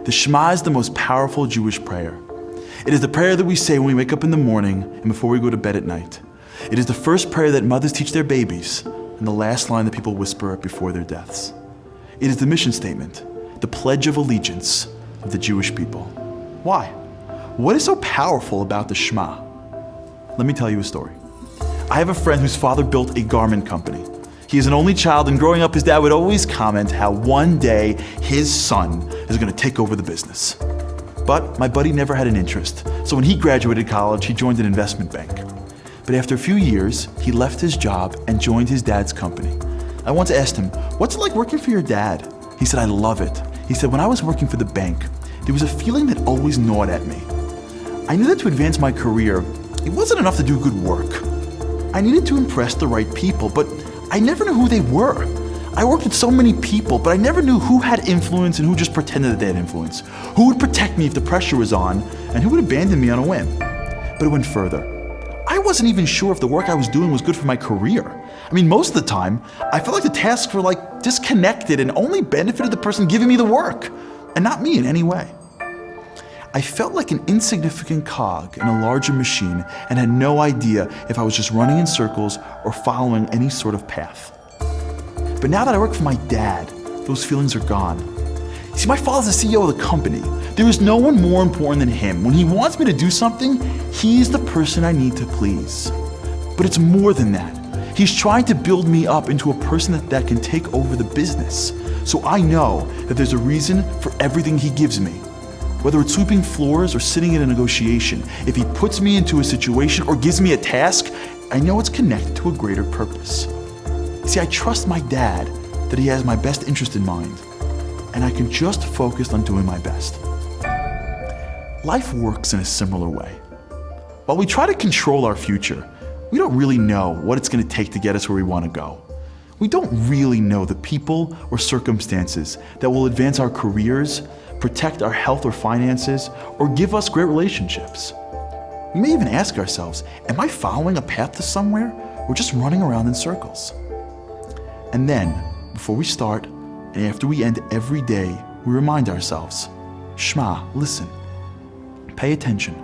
The Shema is the most powerful Jewish prayer. It is the prayer that we say when we wake up in the morning and before we go to bed at night. It is the first prayer that mothers teach their babies and the last line that people whisper before their deaths. It is the mission statement, the pledge of allegiance of the Jewish people. Why? What is so powerful about the Shema? Let me tell you a story. I have a friend whose father built a garment company. He is an only child, and growing up his dad would always comment how one day his son is going to take over the business. But my buddy never had an interest, so when he graduated college, he joined an investment bank. But after a few years, he left his job and joined his dad's company. I once asked him, "What's it like working for your dad?" He said, "I love it." He said, "When I was working for the bank, there was a feeling that always gnawed at me. I knew that to advance my career, it wasn't enough to do good work. I needed to impress the right people, but I never knew who they were. I worked with so many people, but I never knew who had influence and who just pretended that they had influence. Who would protect me if the pressure was on, and who would abandon me on a whim." But it went further. I wasn't even sure if the work I was doing was good for my career. I mean, most of the time, I felt like the tasks were disconnected and only benefited the person giving me the work, and not me in any way. I felt like an insignificant cog in a larger machine and had no idea if I was just running in circles or following any sort of path. But now that I work for my dad, those feelings are gone. See, my father's the CEO of the company. There is no one more important than him. When he wants me to do something, he's the person I need to please. But it's more than that. He's trying to build me up into a person that can take over the business. So I know that there's a reason for everything he gives me. Whether it's sweeping floors or sitting in a negotiation, if he puts me into a situation or gives me a task, I know it's connected to a greater purpose. See, I trust my dad that he has my best interest in mind, and I can just focus on doing my best. Life works in a similar way. While we try to control our future, we don't really know what it's going to take to get us where we want to go. We don't really know the people or circumstances that will advance our careers, protect our health or finances, or give us great relationships. We may even ask ourselves, am I following a path to somewhere or just running around in circles? And then, before we start, and after we end every day, we remind ourselves, Shema, listen, pay attention.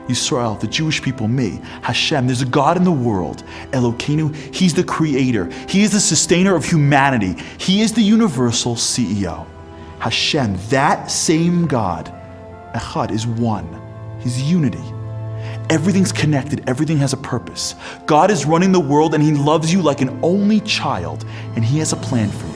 Israel, the Jewish people, me, Hashem, there's a God in the world, Elokeinu, He's the creator, He is the sustainer of humanity, He is the universal CEO. Hashem, that same God, Echad, is one, He's unity. Everything's connected, everything has a purpose. God is running the world and He loves you like an only child, and He has a plan for you.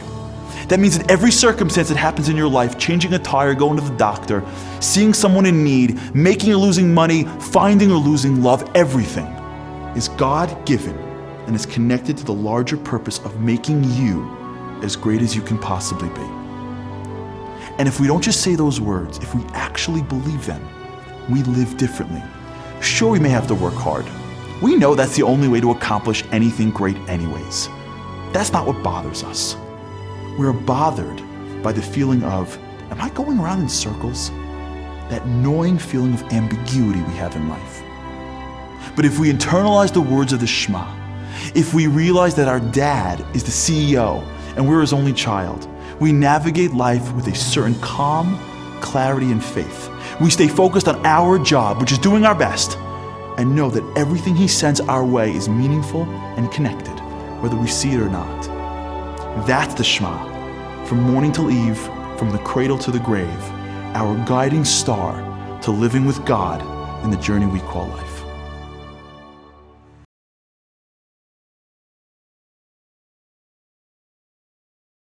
That means that every circumstance that happens in your life, changing a tire, going to the doctor, seeing someone in need, making or losing money, finding or losing love, everything is God-given and is connected to the larger purpose of making you as great as you can possibly be. And if we don't just say those words, if we actually believe them, we live differently. Sure, we may have to work hard. We know that's the only way to accomplish anything great anyways. That's not what bothers us. We're bothered by the feeling of, am I going around in circles? That gnawing feeling of ambiguity we have in life. But if we internalize the words of the Shema, if we realize that our dad is the CEO and we're his only child, we navigate life with a certain calm, clarity, and faith. We stay focused on our job, which is doing our best, and know that everything He sends our way is meaningful and connected, whether we see it or not. That's the Shema. From morning till eve, from the cradle to the grave, our guiding star to living with God in the journey we call life.